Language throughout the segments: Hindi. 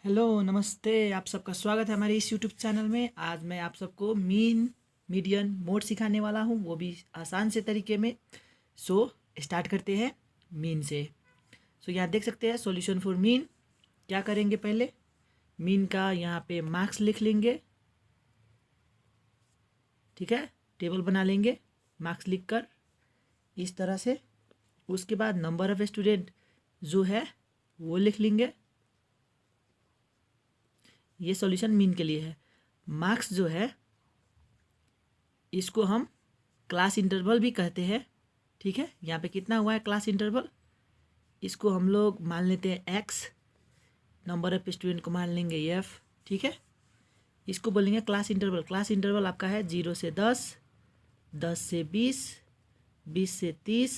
हेलो नमस्ते, आप सबका स्वागत है हमारे इस यूट्यूब चैनल में। आज मैं आप सबको मीन मीडियन मोड सिखाने वाला हूँ, वो भी आसान से तरीके में। सो स्टार्ट करते हैं मीन से। यहाँ देख सकते हैं सॉल्यूशन फॉर मीन। क्या करेंगे, पहले मीन का यहाँ पे मार्क्स लिख लेंगे। ठीक है, टेबल बना लेंगे मार्क्स लिख कर इस तरह से। उसके बाद नंबर ऑफ स्टूडेंट जो है वो लिख लेंगे। ये सॉल्यूशन मीन के लिए है। मार्क्स जो है इसको हम क्लास इंटरवल भी कहते हैं। ठीक है, यहाँ पे कितना हुआ है क्लास इंटरवल, इसको हम लोग मान लेते हैं एक्स। नंबर ऑफ स्टूडेंट को मान लेंगे एफ। ठीक है, इसको बोलेंगे क्लास इंटरवल। क्लास इंटरवल आपका है 0 से 10, 10 से 20, 20 से 30।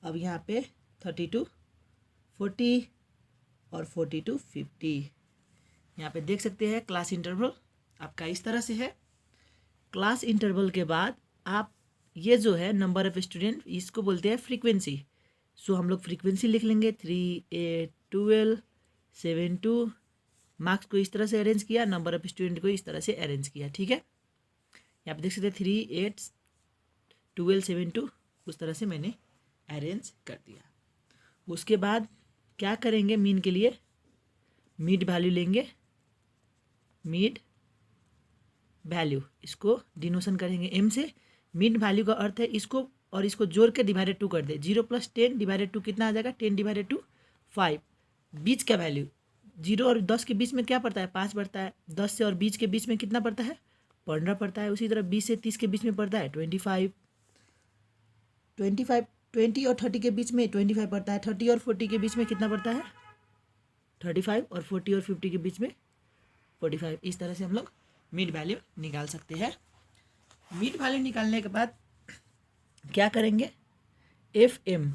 अब यहाँ पे 30 to 40 और 40 to 50। यहाँ पे देख सकते हैं क्लास इंटरवल आपका इस तरह से है। क्लास इंटरवल के बाद आप ये जो है नंबर ऑफ स्टूडेंट, इसको बोलते हैं फ्रीक्वेंसी। हम लोग फ्रीक्वेंसी लिख लेंगे 3, 8, 12, 7, 2। मार्क्स को इस तरह से अरेंज किया, नंबर ऑफ स्टूडेंट को इस तरह से अरेंज किया। ठीक है, यहाँ पे देख सकते हैं 3, 8, 12, 7, 2 उस तरह से मैंने अरेंज कर दिया। उसके बाद क्या करेंगे, मीन के लिए मिड वैल्यू लेंगे। मिड वैल्यू इसको डिनोशन करेंगे एम से। मिड वैल्यू का अर्थ है इसको और इसको जोड़ के डिवाइडेड 2 कर दे। 0 + 10 डिवाइडेड 2 कितना आ जाएगा, 10 डिवाइडेड 2 5। बीच का वैल्यू 0 और 10 के बीच में क्या पड़ता है, 5 पड़ता है। 10 से और 20 के बीच में कितना पड़ता है, 15 पड़ता है। उसी तरह 20 से 30 के बीच में पड़ता है 25। 20 और 30 के बीच में 25 पड़ता है। 30 और 40 के बीच में कितना पड़ता है, 35। और 40 और 50 के बीच में 45। इस तरह से हम लोग मिड वैल्यू निकाल सकते हैं। मिड वैल्यू निकालने के बाद क्या करेंगे, एफ एम,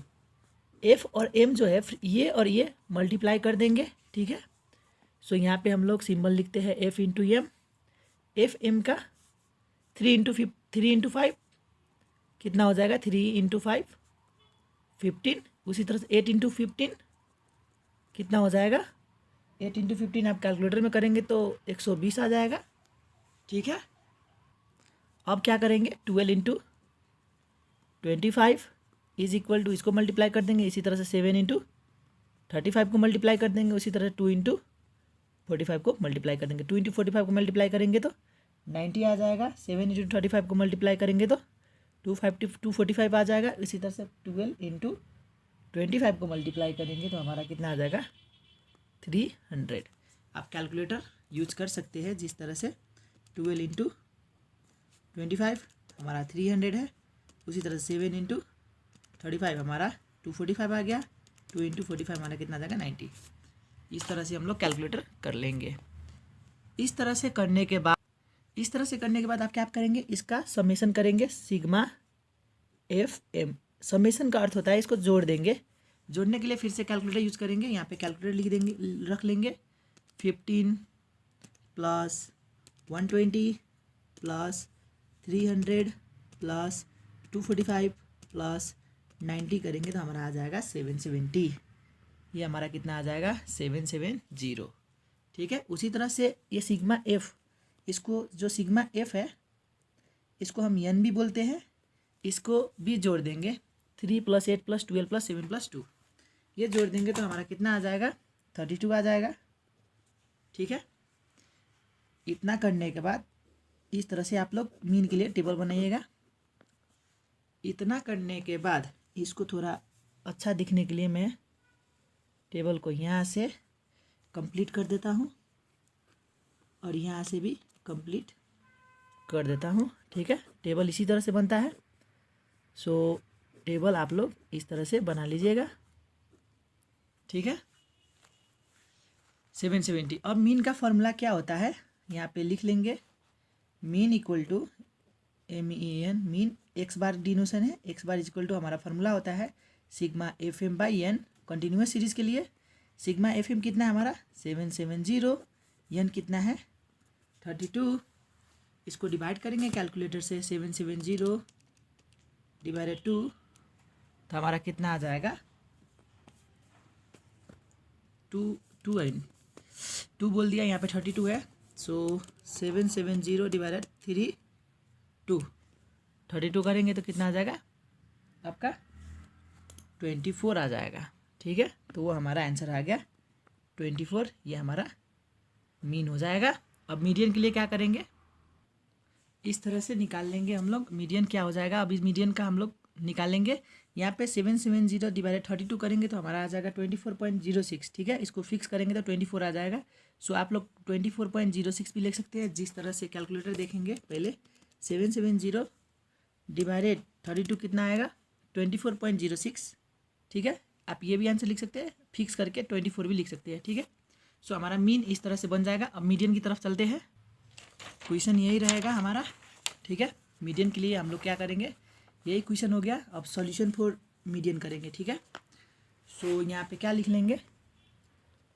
एफ और एम जो है ये और ये मल्टीप्लाई कर देंगे। ठीक है, यहाँ पे हम लोग सिंबल लिखते हैं F into M. F M का 3 इंटू 5 कितना हो जाएगा, 3 इंटू 5 15। उसी तरह से 8 इंटू 15 कितना हो जाएगा, 8 इंटू 15 आप कैलकुलेटर में करेंगे तो 120 आ जाएगा। ठीक है, अब क्या करेंगे, 12 इंटू 25 इज इक्वल टू, इसको मल्टीप्लाई कर देंगे। इसी तरह से 7 इंटू 35 को मल्टीप्लाई कर देंगे। उसी तरह 2 इंटू 45 को मल्टीप्लाई कर देंगे। 2 इंटू 45 को मल्टीप्लाई करेंगे तो 90 आ जाएगा। 7 इंटू 35 को मल्टीप्लाई करेंगे तो 245 आ जाएगा। इसी तरह से 12 इंटू 25 को मल्टीप्लाई करेंगे तो हमारा कितना आ जाएगा, 300। आप कैलकुलेटर यूज कर सकते हैं जिस तरह से। 12 इंटू 25 हमारा 300 है। उसी तरह से 7 इंटू 35 हमारा 245 आ गया। 2 इंटू 45 हमारा कितना आ जाएगा, 90। इस तरह से हम लोग कैलकुलेटर कर लेंगे। इस तरह से करने के बाद आप क्या करेंगे, इसका समेशन करेंगे, सिग्मा एफ एम। समेशन का अर्थ होता है इसको जोड़ देंगे। जोड़ने के लिए फिर से कैलकुलेटर यूज करेंगे। यहाँ पे कैलकुलेटर लिख देंगे, रख लेंगे 15 प्लस 120 प्लस 300 प्लस 245 प्लस 90 करेंगे तो हमारा आ जाएगा 770। ये हमारा कितना आ जाएगा, 770। ठीक है, उसी तरह से ये सिग्मा एफ, इसको जो सिग्मा एफ है इसको हम एन भी बोलते हैं। इसको भी जोड़ देंगे, 3 + 8 + 12 + 7 + 2 ये जोड़ देंगे तो हमारा कितना आ जाएगा, 32 आ जाएगा। ठीक है, इतना करने के बाद इस तरह से आप लोग मीन के लिए टेबल बनाइएगा। इतना करने के बाद इसको थोड़ा अच्छा दिखने के लिए मैं टेबल को यहाँ से कंप्लीट कर देता हूँ और यहाँ से भी कंप्लीट कर देता हूँ। ठीक है, टेबल इसी तरह से बनता है। टेबल आप लोग इस तरह से बना लीजिएगा। ठीक है, 770। अब मीन का फॉर्मूला क्या होता है, यहाँ पे लिख लेंगे। Mean equal to MEN, mean x bar denotation है। एक्स बार इक्वल टू हमारा फॉर्मूला होता है sigma FM by n. Continuous series के लिए सिग्मा FM कितना है हमारा, 770। एन कितना है, 32। इसको डिवाइड करेंगे कैलकुलेटर से, 770 डिवाइडेड 2 तो हमारा कितना आ जाएगा, 2 2 2 बोल दिया, यहाँ पे 32 है। सो 770 डिवाइडेड 32, 32 करेंगे तो कितना आ जाएगा आपका 24 आ जाएगा। ठीक है, तो वो हमारा आंसर आ गया 24, ये हमारा मीन हो जाएगा। अब मीडियन के लिए क्या करेंगे, इस तरह से निकाल लेंगे हम लोग। मीडियन क्या हो जाएगा, अब इस मीडियन का हम लोग निकालेंगे। यहाँ पे 770 डिवाइडेड 32 करेंगे तो हमारा आ जाएगा 24.06। ठीक है, इसको फिक्स करेंगे तो 24 आ जाएगा। सो आप लोग 24.06 भी लिख सकते हैं, जिस तरह से कैलकुलेटर देखेंगे। पहले 770 डिवाइडेड 32 कितना आएगा 24.06। ठीक है, आप ये भी आंसर लिख सकते हैं, फिक्स करके 24 भी लिख सकते हैं। ठीक है, सो हमारा मीन इस तरह से बन जाएगा। अब मीडियन की तरफ चलते हैं, क्वेश्चन यही रहेगा हमारा। ठीक है, मीडियन के लिए हम लोग क्या करेंगे, यही क्वेश्चन हो गया। अब सॉल्यूशन फॉर मीडियन करेंगे। ठीक है, सो यहाँ पे क्या लिख लेंगे,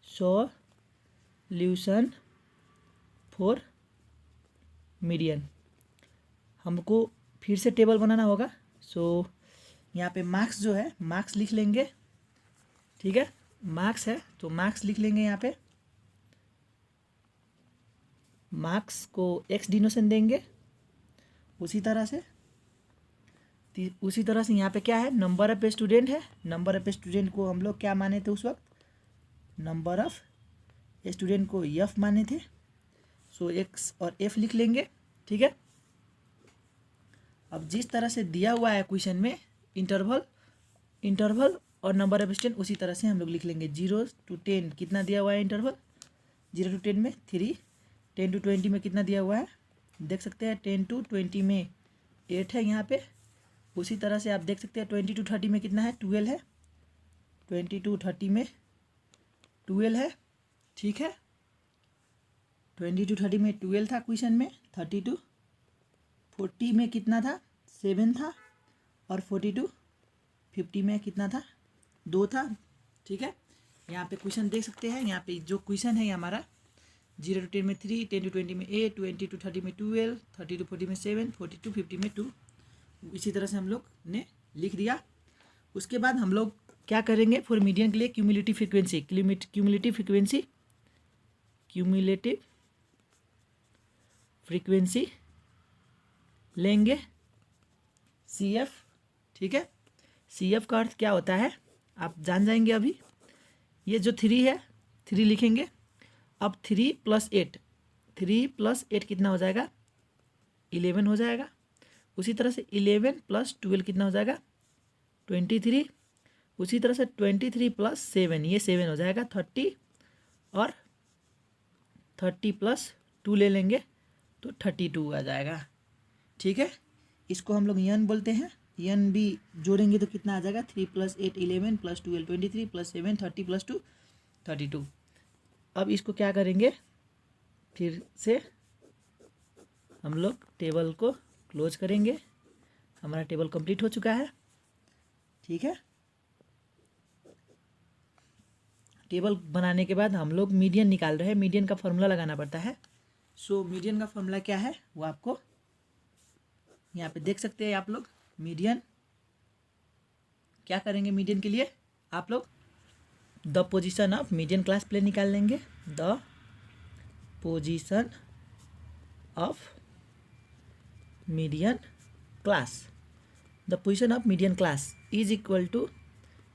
सॉल्यूशन फॉर मीडियन। हमको फिर से टेबल बनाना होगा। सो यहाँ पे मार्क्स जो है, मार्क्स लिख लेंगे। ठीक है, मार्क्स है तो मार्क्स लिख लेंगे। यहाँ पे मार्क्स को एक्स डिनोशन देंगे। उसी तरह से यहाँ पे क्या है, नंबर ऑफ स्टूडेंट है। नंबर ऑफ स्टूडेंट को हम लोग क्या माने थे उस वक्त, नंबर ऑफ स्टूडेंट को एफ माने थे। सो एक्स और एफ लिख लेंगे। ठीक है, अब जिस तरह से दिया हुआ है क्वेश्चन में इंटरवल और नंबर ऑफ स्टूडेंट, उसी तरह से हम लोग लिख लेंगे। 0 to 10 कितना दिया हुआ है इंटरवल, 0 to 10 में 3, 10 to 20 में कितना दिया हुआ है देख सकते हैं, 10 to 20 में 8 है यहाँ पे। उसी तरह से आप देख सकते हैं 20 to 30 में कितना है, 12 है। 20 to 30 में 12 है। ठीक है, 20 to 30 में 12 था क्वेश्चन में। 30 to 40 में कितना था, 7 था। और 40 to 50 में कितना था, 2 था। ठीक है, यहाँ पे क्वेश्चन देख सकते हैं। यहाँ पे जो क्वेश्चन है ये हमारा 0 to 10 में 3, 10 to 20 में 8, 20 to 30 में 12, 30 to 40 में 7, 40 to 50 में 2। इसी तरह से हम लोग ने लिख दिया। उसके बाद हम लोग क्या करेंगे, फॉर मीडियन के लिए क्यूमुलेटिव फ्रीक्वेंसी लेंगे, CF। ठीक है, CF का अर्थ क्या होता है आप जान जाएंगे अभी। ये जो 3 है, 3 लिखेंगे। अब 3 + 8, 3 + 8 कितना हो जाएगा, 11 हो जाएगा। उसी तरह से 11 + 12 कितना हो जाएगा, 23। उसी तरह से 23 + 7, ये 7 हो जाएगा 30। और 30 + 2 ले लेंगे तो 32 आ जाएगा। ठीक है, इसको हम लोग यन बोलते हैं। यन भी जोड़ेंगे तो कितना आ जाएगा, 3 + 8 11 + 12 23 + 7 30 + 2 32। अब इसको क्या करेंगे, फिर से हम लोग टेबल को क्लोज करेंगे। हमारा टेबल कंप्लीट हो चुका है। ठीक है, टेबल बनाने के बाद हम लोग मीडियन निकाल रहे हैं। मीडियन का फॉर्मूला लगाना पड़ता है। सो मीडियन का फॉर्मूला क्या है वो आपको यहाँ पे देख सकते हैं आप लोग। मीडियन क्या करेंगे, मीडियन के लिए आप लोग the position of median class प्लेन निकाल लेंगे। The position of median class, the position of median class is equal to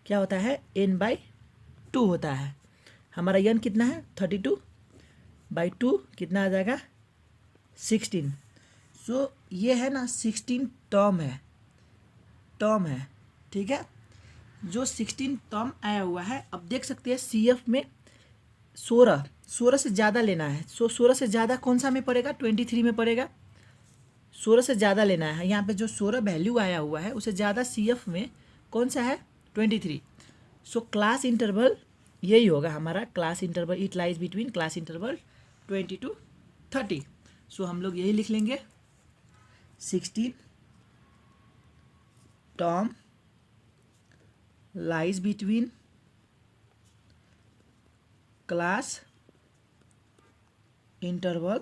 क्या होता है, n/2 होता है। हमारा n कितना है, 32/2 कितना आ जाएगा, 16। सो ये है ना 16 टर्म है। ठीक है, जो 16 टर्म आया हुआ है। अब देख सकते हैं CF में 16 से ज़्यादा लेना है। सो 16 से ज़्यादा कौन सा में पड़ेगा, 23 में पड़ेगा। 16 से ज़्यादा लेना है। यहाँ पे जो 16 वैल्यू आया हुआ है उससे ज़्यादा CF में कौन सा है, 23। सो क्लास इंटरवल यही होगा हमारा, class interval it lies between class interval 20 to 30। सो हम लोग यही लिख लेंगे, 16 term lies between class interval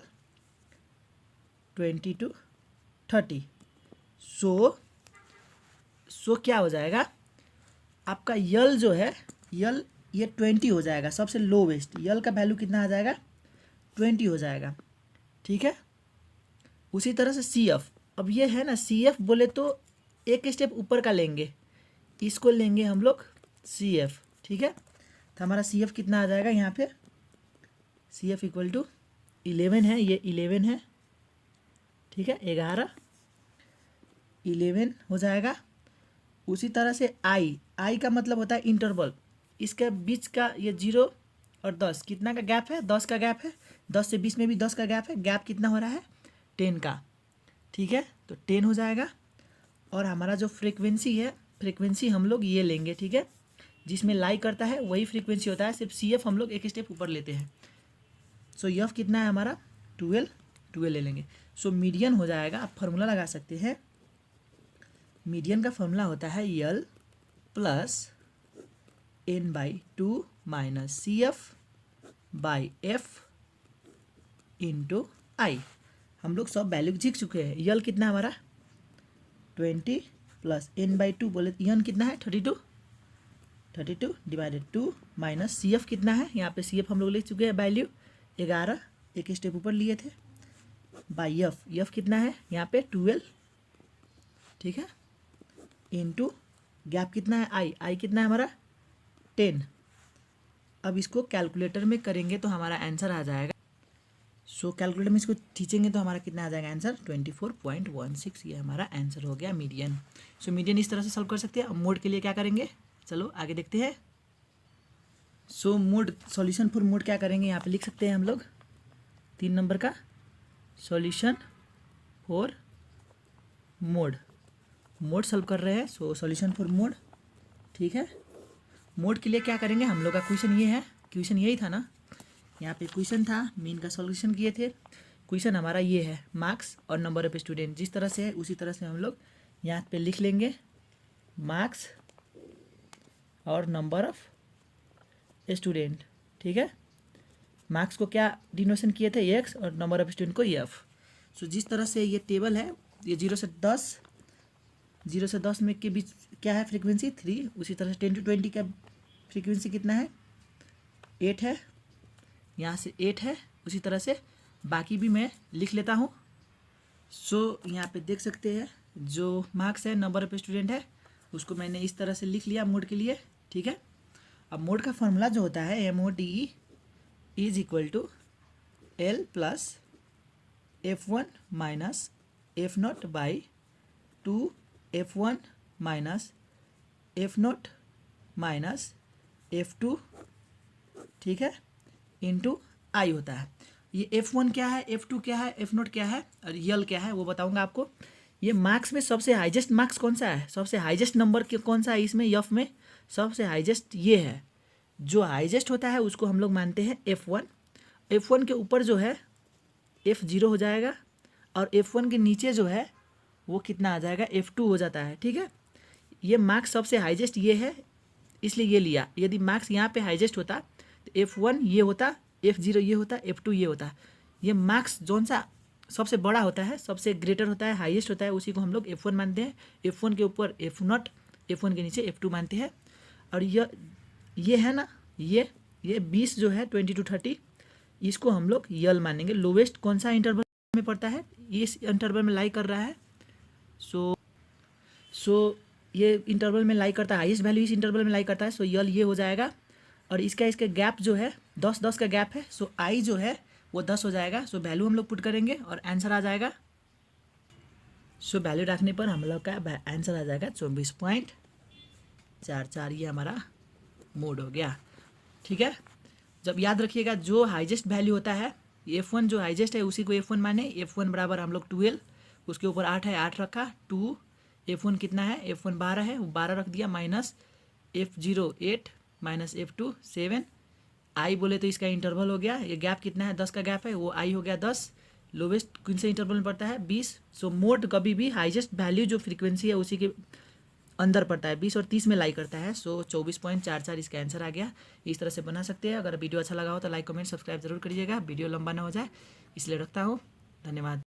20 to 30। सो क्या हो जाएगा आपका यल जो है, यल ये 20 हो जाएगा, सबसे लोवेस्ट यल का वैल्यू कितना आ जाएगा 20 हो जाएगा, ठीक है। उसी तरह से सी एफ, अब ये है ना सी एफ बोले तो एक स्टेप ऊपर का लेंगे, इसको लेंगे हम लोग सी एफ, ठीक है। तो हमारा सी एफ कितना आ जाएगा यहाँ पे, सी एफ इक्वल टू 11 है, ये 11 है, ठीक है, 11 हो जाएगा। उसी तरह से आई का मतलब होता है इंटरवल, इसके बीच का ये 0 और 10 कितना का गैप है, 10 का गैप है, 10 से 20 में भी 10 का गैप है, गैप कितना हो रहा है 10 का, ठीक है, तो 10 हो जाएगा। और हमारा जो फ्रीक्वेंसी है, फ्रीक्वेंसी हम लोग ये लेंगे, ठीक है, जिसमें लाई करता है वही फ्रीक्वेंसी होता है, सिर्फ सी एफ हम लोग एक स्टेप ऊपर लेते हैं। सो एफ कितना है हमारा 12 ले लेंगे। सो मीडियन हो जाएगा, आप फार्मूला लगा सकते हैं, मीडियन का फार्मूला होता है l plus n/2 minus c f by f into i. हम लोग सब वैल्यू सीख चुके हैं। यल कितना हमारा 20 प्लस n/2 बोले एन कितना है 32 डिवाइडेड 2 माइनस सी एफ कितना है, यहाँ पे सी एफ हम लोग लिख चुके हैं वैल्यू 11, एक स्टेप ऊपर लिए थे, बाई एफ कितना है यहाँ पे 12, ठीक है, इनटू गैप कितना है आई कितना है हमारा 10। अब इसको कैलकुलेटर में करेंगे तो हमारा आंसर आ जाएगा, सो कैलकुलेटर में इसको खींचेंगे तो हमारा कितना आ जाएगा आंसर 24.16, ये हमारा आंसर हो गया मीडियन। सो मीडियन इस तरह से सॉल्व कर सकते हैं। अब मोड के लिए क्या करेंगे, चलो आगे देखते हैं। सो मोड, सॉल्यूशन फॉर मोड क्या करेंगे, यहाँ पे लिख सकते हैं हम लोग 3 नंबर का सॉल्यूशन फॉर मोड सॉल्व कर रहे हैं। सो सॉल्यूशन फॉर मोड, ठीक है। मोड के लिए क्या करेंगे, हम लोग का क्वेश्चन ये है, क्वेश्चन यही था ना, यहाँ पे क्वेश्चन था, मीन का सॉल्यूशन किए थे। क्वेश्चन हमारा ये है, मार्क्स और नंबर ऑफ स्टूडेंट जिस तरह से है उसी तरह से हम लोग यहाँ पे लिख लेंगे, मार्क्स और नंबर ऑफ स्टूडेंट, ठीक है। मार्क्स को क्या डिनोशन किए थे एक्स और नंबर ऑफ स्टूडेंट को एफ। सो जिस तरह से ये टेबल है, ये 0 से 10 में के बीच क्या है फ्रीक्वेंसी 3, उसी तरह से 10 to 20 का फ्रीक्वेंसी कितना है 8 है, यहाँ से 8 है, उसी तरह से बाकी भी मैं लिख लेता हूँ। सो यहाँ पे देख सकते हैं जो मार्क्स है, नंबर ऑफ स्टूडेंट है, उसको मैंने इस तरह से लिख लिया मोड के लिए, ठीक है। अब मोड का फॉर्मूला जो होता है MODE is equal to L plus F1 minus F0 by 2 F1 minus F0 minus F2, ठीक है, इंटू आई होता है। ये F1 क्या है, F2 क्या है, F0 क्या है और यल क्या है वो बताऊंगा आपको। ये मार्क्स में सबसे हाईएस्ट मार्क्स कौन सा है, सबसे हाईएस्ट नंबर कौन सा है इसमें, एफ में सबसे हाईएस्ट ये है, जो हाईएस्ट होता है उसको हम लोग मानते हैं F1 के ऊपर जो है F0 हो जाएगा और F1 के नीचे जो है वो कितना आ जाएगा F2 हो जाता है, ठीक है। ये मार्क्स सबसे हाईएस्ट ये है इसलिए ये लिया, यदि मार्क्स यहाँ पे हाईएस्ट होता तो F1 ये होता, F0 ये होता, F2 ये होता। ये मार्क्स जौन सा सबसे बड़ा होता है, सबसे ग्रेटर होता है, हाईएस्ट होता है, उसी को हम लोग F1 मानते हैं। F1 के ऊपर F0, F1 के नीचे F2 मानते हैं। और ये है ना, ये 20 जो है 20 to 30, इसको हम लोग यल मानेंगे। लोवेस्ट कौन सा इंटरवल में पड़ता है, इस इंटरवल में लाई कर रहा है। सो ये इंटरवल में लाई करता है, हाईएस्ट वैल्यू इस इंटरवल में लाई करता है। सो यल ये हो जाएगा और इसका गैप जो है 10 का गैप है। सो आई जो है वो 10 हो जाएगा। सो वैल्यू हम लोग पुट करेंगे और आंसर आ जाएगा। सो वैल्यू रखने पर हम लोग का आंसर आ जाएगा 24.44। ये हमारा मोड हो गया, ठीक है। जब याद रखिएगा जो हाईएस्ट वैल्यू होता है F1 जो हाईएस्ट है उसी को F1 माने। F1 बराबर हम लोग 12, उसके ऊपर 8 है, 8 रखा, 2 F1 कितना है, F1 12 है, वो 12 रख दिया, माइनस F0 8 माइनस F2 7। आई बोले तो इसका इंटरवल हो गया, ये गैप कितना है 10 का गैप है, वो आई हो गया 10। लोवेस्ट कौन से इंटरवल में पड़ता है 20। सो मोड कभी भी हाईएस्ट वैल्यू जो फ्रीक्वेंसी है उसी के अंदर पड़ता है, 20 और 30 में लाई करता है। सो 24.44 इसका आंसर आ गया। इस तरह से बना सकते हैं। अगर वीडियो अच्छा लगा हो तो लाइक कमेंट सब्सक्राइब जरूर करिएगा, वीडियो लंबा ना हो जाए इसलिए रखता हूँ। धन्यवाद।